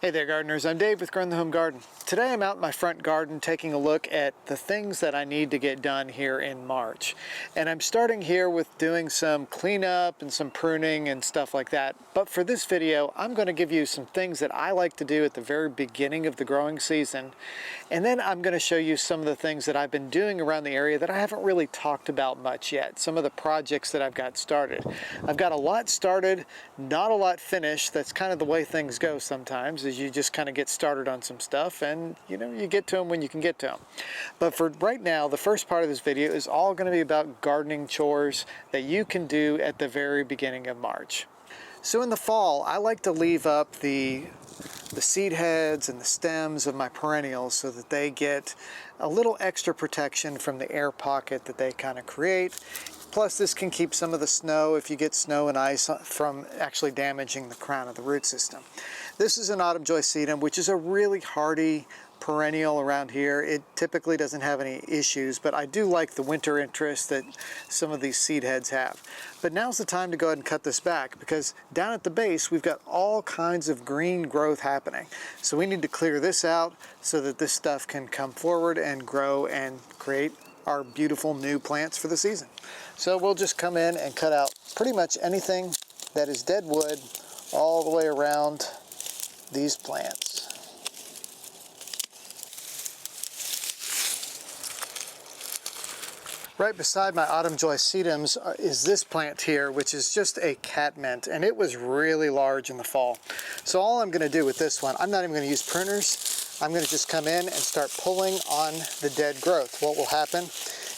Hey there gardeners, I'm Dave with Grow in the Home Garden. Today I'm out in my front garden taking a look at the things that I need to get done here in March. And I'm starting here with doing some cleanup and some pruning and stuff like that. But for this video, I'm going to give you some things that I like to do at the very beginning of the growing season. And then I'm going to show you some of the things that I've been doing around the area that I haven't really talked about much yet. Some of the projects that I've got started. I've got a lot started, not a lot finished. That's kind of the way things go sometimes, is you just kind of get started on some stuff and you get to them when you can get to them. But for right now, the first part of this video is all going to be about gardening chores that you can do at the very beginning of March. So in the fall, I like to leave up the seed heads and the stems of my perennials so that they get a little extra protection from the air pocket that they kind of create. Plus, this can keep some of the snow, if you get snow and ice, from actually damaging the crown of the root system. This is an autumn joy sedum, which is a really hardy perennial around here. It typically doesn't have any issues, but I do like the winter interest that some of these seed heads have. But now's the time to go ahead and cut this back, because down at the base we've got all kinds of green growth happening. So we need to clear this out so that this stuff can come forward and grow and create our beautiful new plants for the season. So we'll just come in and cut out pretty much anything that is dead wood all the way around these plants. Right beside my autumn joy sedums is this plant here, which is just a catmint, and it was really large in the fall. So all I'm going to do with this one, I'm not even going to use pruners. I'm going to just come in and start pulling on the dead growth. What will happen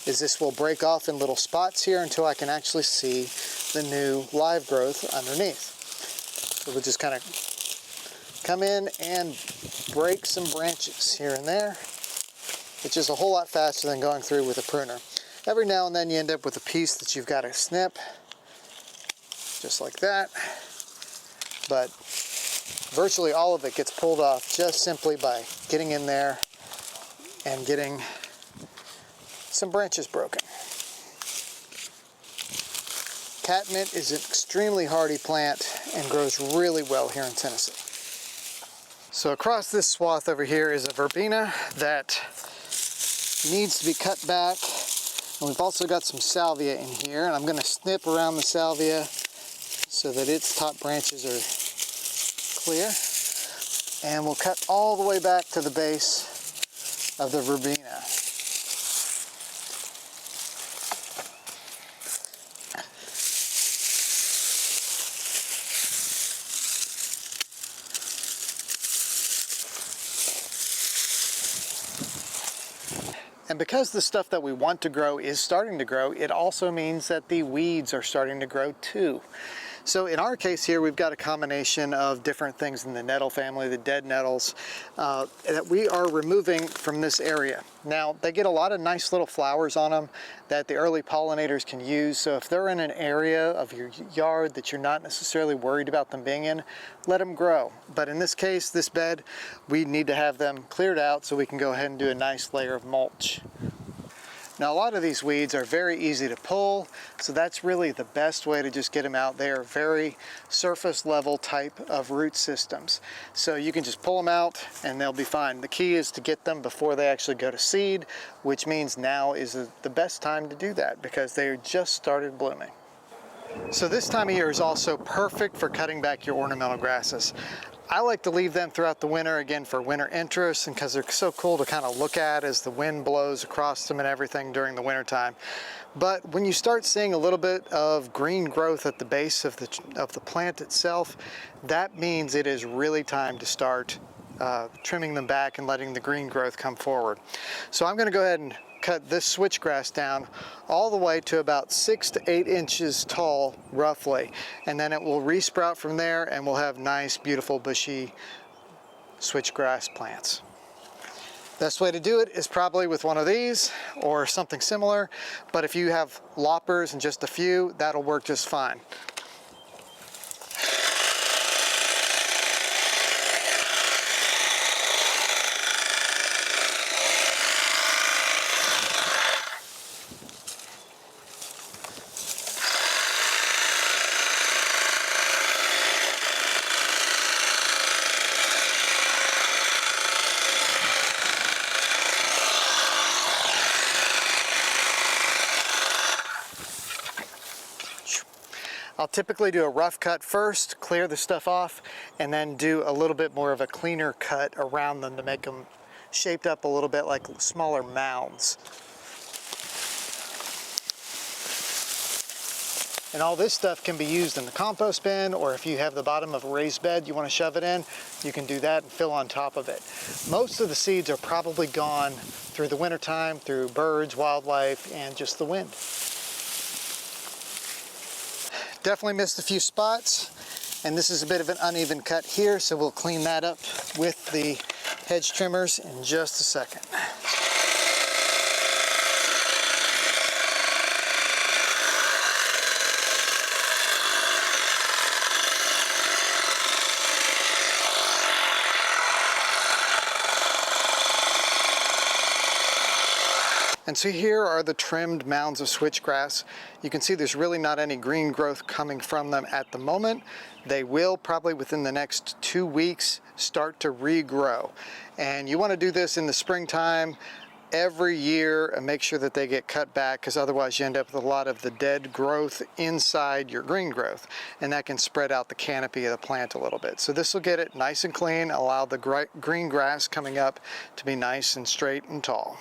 is this will break off in little spots here until I can actually see the new live growth underneath. So we'll just kind of come in and break some branches here and there, which is a whole lot faster than going through with a pruner. Every now and then you end up with a piece that you've got to snip, just like that. But virtually all of it gets pulled off just simply by getting in there and getting some branches broken. Catmint is an extremely hardy plant and grows really well here in Tennessee. So across this swath over here is a verbena that needs to be cut back. And we've also got some salvia in here, and I'm going to snip around the salvia so that its top branches are clear. And we'll cut all the way back to the base of the verbena. And because the stuff that we want to grow is starting to grow, it also means that the weeds are starting to grow too. So in our case here, we've got a combination of different things in the nettle family, the dead nettles, that we are removing from this area. Now, they get a lot of nice little flowers on them that the early pollinators can use. So if they're in an area of your yard that you're not necessarily worried about them being in, let them grow. But in this case, this bed, we need to have them cleared out so we can go ahead and do a nice layer of mulch. Now, a lot of these weeds are very easy to pull, so that's really the best way to just get them out. They are very surface level type of root systems. So you can just pull them out and they'll be fine. The key is to get them before they actually go to seed, which means now is the best time to do that because they just started blooming. So this time of year is also perfect for cutting back your ornamental grasses. I like to leave them throughout the winter, again, for winter interest and because they're so cool to kind of look at as the wind blows across them and everything during the winter time. But when you start seeing a little bit of green growth at the base of the plant itself, that means it is really time to start trimming them back and letting the green growth come forward. So I'm going to go ahead and cut this switchgrass down all the way to about 6 to 8 inches tall, roughly, and then it will resprout from there and we'll have nice, beautiful, bushy switchgrass plants. Best way to do it is probably with one of these or something similar, but if you have loppers and just a few, that'll work just fine. I'll typically do a rough cut first, clear the stuff off, and then do a little bit more of a cleaner cut around them to make them shaped up a little bit like smaller mounds. And all this stuff can be used in the compost bin, or if you have the bottom of a raised bed you want to shove it in, you can do that and fill on top of it. Most of the seeds are probably gone through the wintertime, through birds, wildlife, and just the wind. Definitely missed a few spots, and this is a bit of an uneven cut here, so we'll clean that up with the hedge trimmers in just a second. And so here are the trimmed mounds of switchgrass. You can see there's really not any green growth coming from them at the moment. They will probably within the next 2 weeks start to regrow. And you want to do this in the springtime every year and make sure that they get cut back, because otherwise you end up with a lot of the dead growth inside your green growth, and that can spread out the canopy of the plant a little bit. So this will get it nice and clean, allow the green grass coming up to be nice and straight and tall.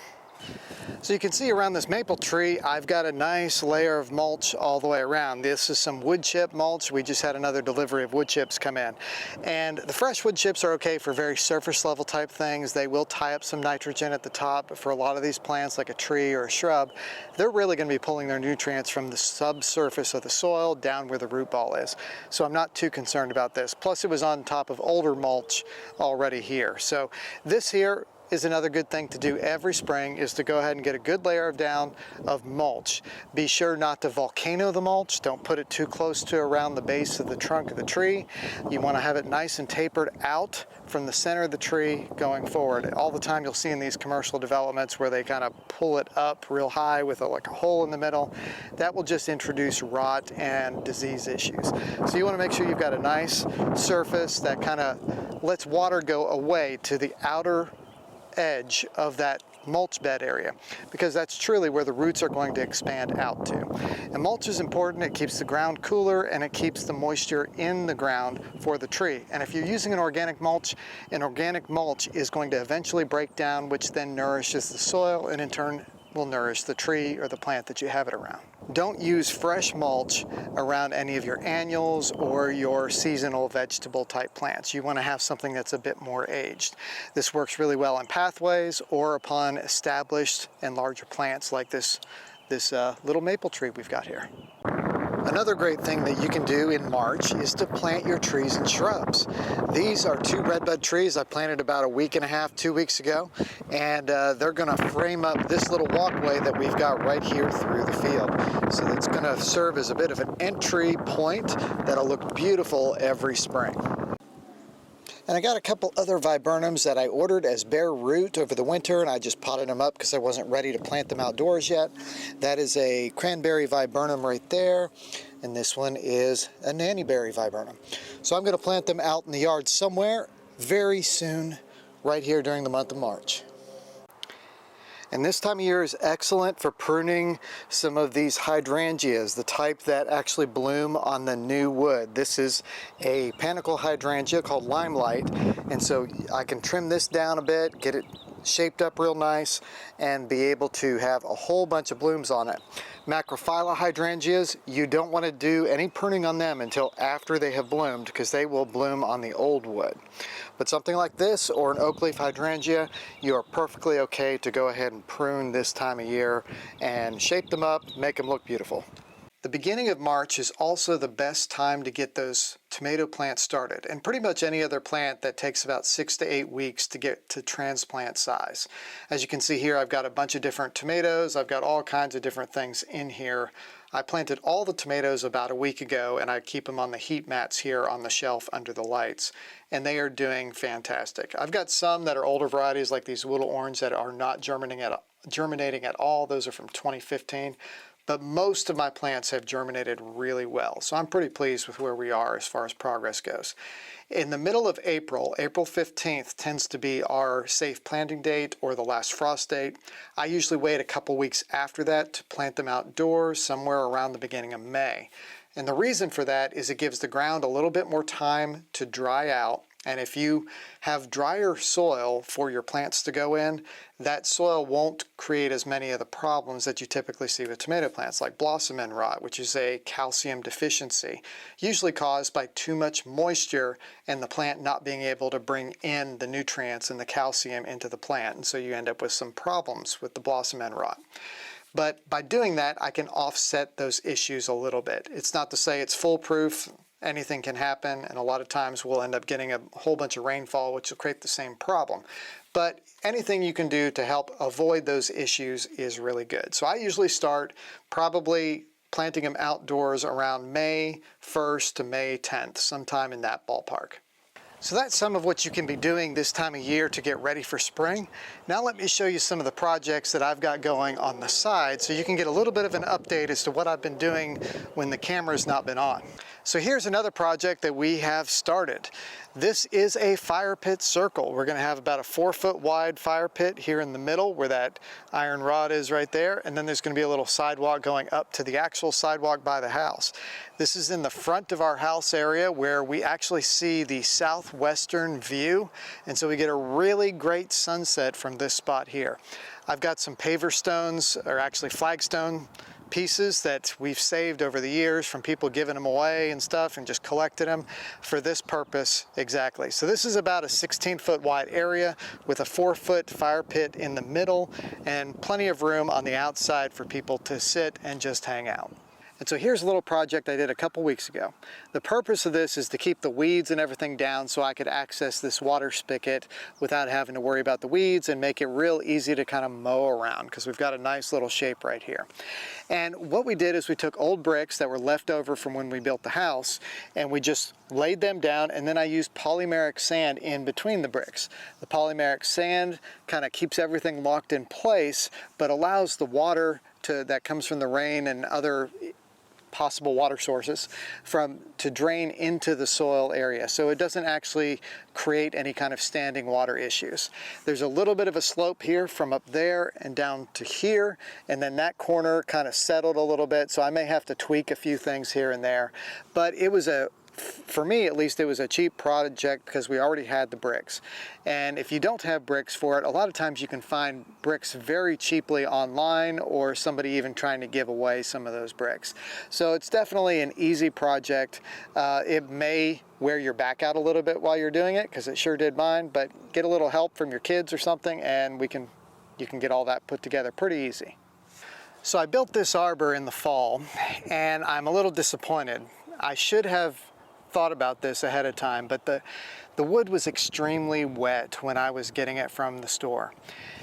So you can see around this maple tree, I've got a nice layer of mulch all the way around. This is some wood chip mulch. We just had another delivery of wood chips come in. And the fresh wood chips are okay for very surface level type things. They will tie up some nitrogen at the top, but for a lot of these plants like a tree or a shrub, they're really going to be pulling their nutrients from the subsurface of the soil down where the root ball is. So I'm not too concerned about this. Plus it was on top of older mulch already here. So this here is another good thing to do every spring, is to go ahead and get a good layer down of mulch. Be sure not to volcano the mulch. Don't put it too close to around the base of the trunk of the tree. You want to have it nice and tapered out from the center of the tree going forward. All the time you'll see in these commercial developments where they kind of pull it up real high with like a hole in the middle. That will just introduce rot and disease issues. So you want to make sure you've got a nice surface that kind of lets water go away to the outer edge of that mulch bed area, because that's truly where the roots are going to expand out to. And mulch is important. It keeps the ground cooler and it keeps the moisture in the ground for the tree. And if you're using an organic mulch is going to eventually break down, which then nourishes the soil and in turn will nourish the tree or the plant that you have it around. Don't use fresh mulch around any of your annuals or your seasonal vegetable type plants. You want to have something that's a bit more aged. This works really well in pathways or upon established and larger plants like this little maple tree we've got here. Another great thing that you can do in March is to plant your trees and shrubs. These are 2 redbud trees I planted about a week and a half, 2 weeks ago, and they're going to frame up this little walkway that we've got right here through the field. So it's going to serve as a bit of an entry point that'll look beautiful every spring. And I got a couple other viburnums that I ordered as bare root over the winter, and I just potted them up because I wasn't ready to plant them outdoors yet. That is a cranberry viburnum right there, and this one is a nannyberry viburnum. So I'm going to plant them out in the yard somewhere very soon, right here during the month of March. And this time of year is excellent for pruning some of these hydrangeas, the type that actually bloom on the new wood. This is a panicle hydrangea called Limelight, and so I can trim this down a bit, get it shaped up real nice, and be able to have a whole bunch of blooms on it. Macrophylla hydrangeas, you don't want to do any pruning on them until after they have bloomed, because they will bloom on the old wood. But something like this or an oak leaf hydrangea, you are perfectly okay to go ahead and prune this time of year and shape them up, make them look beautiful. The beginning of March is also the best time to get those tomato plants started, and pretty much any other plant that takes about 6 to 8 weeks to get to transplant size. As you can see here, I've got a bunch of different tomatoes. I've got all kinds of different things in here. I planted all the tomatoes about a week ago, and I keep them on the heat mats here on the shelf under the lights, and they are doing fantastic. I've got some that are older varieties like these little orange that are not germinating at all. Those are from 2015. But most of my plants have germinated really well. So I'm pretty pleased with where we are as far as progress goes. In the middle of April, April 15th tends to be our safe planting date or the last frost date. I usually wait a couple weeks after that to plant them outdoors, somewhere around the beginning of May. And the reason for that is it gives the ground a little bit more time to dry out. And if you have drier soil for your plants to go in, that soil won't create as many of the problems that you typically see with tomato plants, like blossom end rot, which is a calcium deficiency, usually caused by too much moisture and the plant not being able to bring in the nutrients and the calcium into the plant. And so you end up with some problems with the blossom end rot. But by doing that, I can offset those issues a little bit. It's not to say it's foolproof. Anything can happen, and a lot of times we'll end up getting a whole bunch of rainfall, which will create the same problem. But anything you can do to help avoid those issues is really good. So I usually start probably planting them outdoors around May 1st to May 10th, sometime in that ballpark. So that's some of what you can be doing this time of year to get ready for spring. Now let me show you some of the projects that I've got going on the side so you can get a little bit of an update as to what I've been doing when the camera's not been on. So here's another project that we have started. This is a fire pit circle. We're going to have about a 4-foot wide fire pit here in the middle where that iron rod is right there, and then there's going to be a little sidewalk going up to the actual sidewalk by the house. This is in the front of our house area where we actually see the southwestern view, and so we get a really great sunset from this spot here. I've got some paver stones, or actually flagstone pieces that we've saved over the years from people giving them away and stuff, and just collected them for this purpose exactly. So this is about a 16-foot wide area with a 4-foot fire pit in the middle and plenty of room on the outside for people to sit and just hang out. And so here's a little project I did a couple weeks ago. The purpose of this is to keep the weeds and everything down so I could access this water spigot without having to worry about the weeds and make it real easy to kind of mow around, because we've got a nice little shape right here. And what we did is we took old bricks that were left over from when we built the house, and we just laid them down, and then I used polymeric sand in between the bricks. The polymeric sand kind of keeps everything locked in place, but allows the water that comes from the rain and other possible water sources to drain into the soil area, so it doesn't actually create any kind of standing water issues. There's a little bit of a slope here from up there and down to here, and then that corner kind of settled a little bit, so I may have to tweak a few things here and there. But it was for me at least, it was a cheap project because we already had the bricks. And if you don't have bricks for it, a lot of times you can find bricks very cheaply online, or somebody even trying to give away some of those bricks. So it's definitely an easy project. It may wear your back out a little bit while you're doing it, because it sure did mine, but get a little help from your kids or something and you can get all that put together pretty easy. So I built this arbor in the fall, and I'm a little disappointed. I should have thought about this ahead of time, but the wood was extremely wet when I was getting it from the store.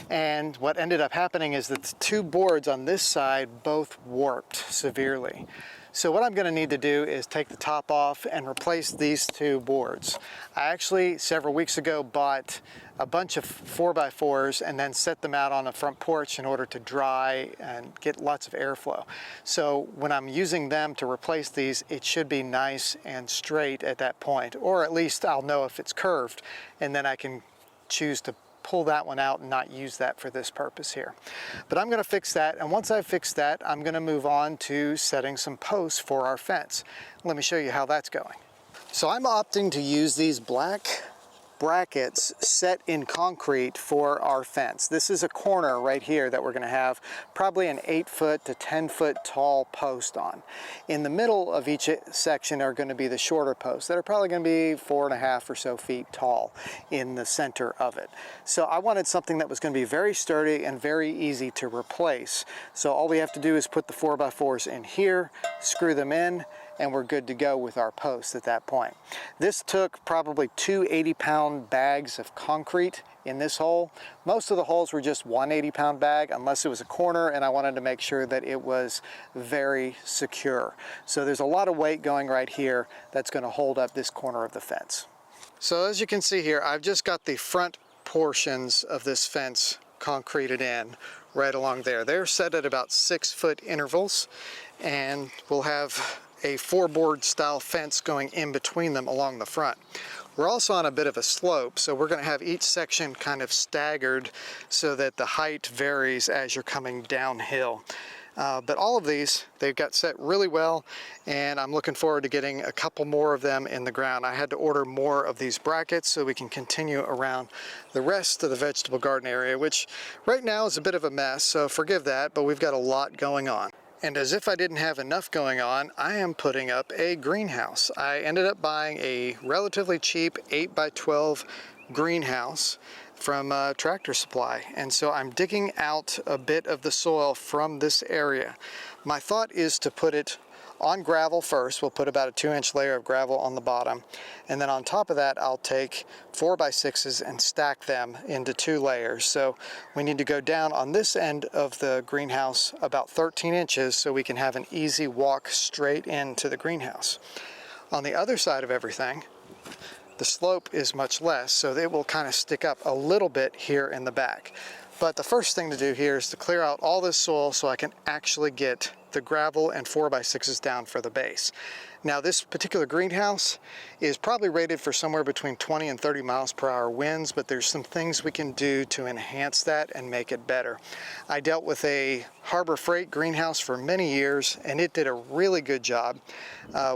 And what ended up happening is that the two boards on this side both warped severely. So what I'm going to need to do is take the top off and replace these two boards. I actually, several weeks ago, bought a bunch of 4x4s and then set them out on the front porch in order to dry and get lots of airflow. So when I'm using them to replace these, it should be nice and straight at that point, or at least I'll know if it's curved, and then I can choose to pull that one out and not use that for this purpose here. But I'm going to fix that, and once I've fixed that, I'm going to move on to setting some posts for our fence. Let me show you how that's going. So I'm opting to use these black brackets set in concrete for our fence. This is a corner right here that we're going to have probably an 8-foot to 10-foot tall post on. In the middle of each section are going to be the shorter posts that are probably going to be 4.5 or so feet tall in the center of it. So I wanted something that was going to be very sturdy and very easy to replace. So all we have to do is put the 4x4s in here, screw them in, and we're good to go with our posts at that point. This took probably 2 80-pound bags of concrete in this hole. Most of the holes were just 1 80-pound bag, unless it was a corner, and I wanted to make sure that it was very secure. So there's a lot of weight going right here that's going to hold up this corner of the fence. So as you can see here, I've just got the front portions of this fence concreted in right along there. They're set at about 6-foot intervals, and we'll have a 4-board style fence going in between them along the front. We're also on a bit of a slope, so we're going to have each section kind of staggered so that the height varies as you're coming downhill. But all of these, they've got set really well, and I'm looking forward to getting a couple more of them in the ground. I had to order more of these brackets so we can continue around the rest of the vegetable garden area, which right now is a bit of a mess, so forgive that, but we've got a lot going on. And as if I didn't have enough going on, I am putting up a greenhouse. I ended up buying a relatively cheap 8x12 greenhouse from Tractor Supply, and so I'm digging out a bit of the soil from this area. My thought is to put it on gravel first. We'll put about a 2-inch layer of gravel on the bottom, and then on top of that I'll take 4x6s and stack them into 2 layers. So we need to go down on this end of the greenhouse about 13 inches so we can have an easy walk straight into the greenhouse. On the other side of everything, the slope is much less, so it will kind of stick up a little bit here in the back. But the first thing to do here is to clear out all this soil so I can actually get the gravel and 4x6s down for the base. Now this particular greenhouse is probably rated for somewhere between 20 and 30 miles per hour winds, but there's some things we can do to enhance that and make it better. I dealt with a Harbor Freight greenhouse for many years, and it did a really good job.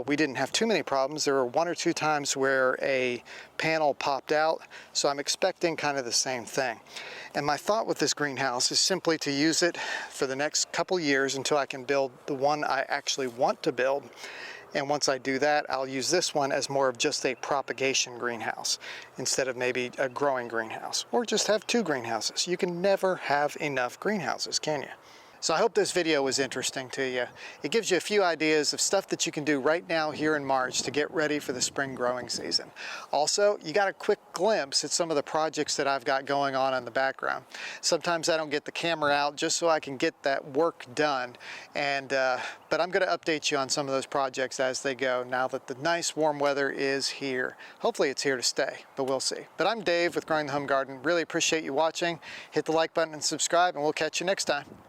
We didn't have too many problems. There were 1 or 2 times where a panel popped out, so I'm expecting kind of the same thing. And my thought with this greenhouse is simply to use it for the next couple years until I can build the one I actually want to build. And once I do that, I'll use this one as more of just a propagation greenhouse instead of maybe a growing greenhouse, or just have 2 greenhouses. You can never have enough greenhouses, can you? So I hope this video was interesting to you. It gives you a few ideas of stuff that you can do right now here in March to get ready for the spring growing season. Also, you got a quick glimpse at some of the projects that I've got going on in the background. Sometimes I don't get the camera out just so I can get that work done, but I'm going to update you on some of those projects as they go now that the nice warm weather is here. Hopefully it's here to stay, but we'll see. But I'm Dave with Growing the Home Garden. Really appreciate you watching. Hit the like button and subscribe, and we'll catch you next time.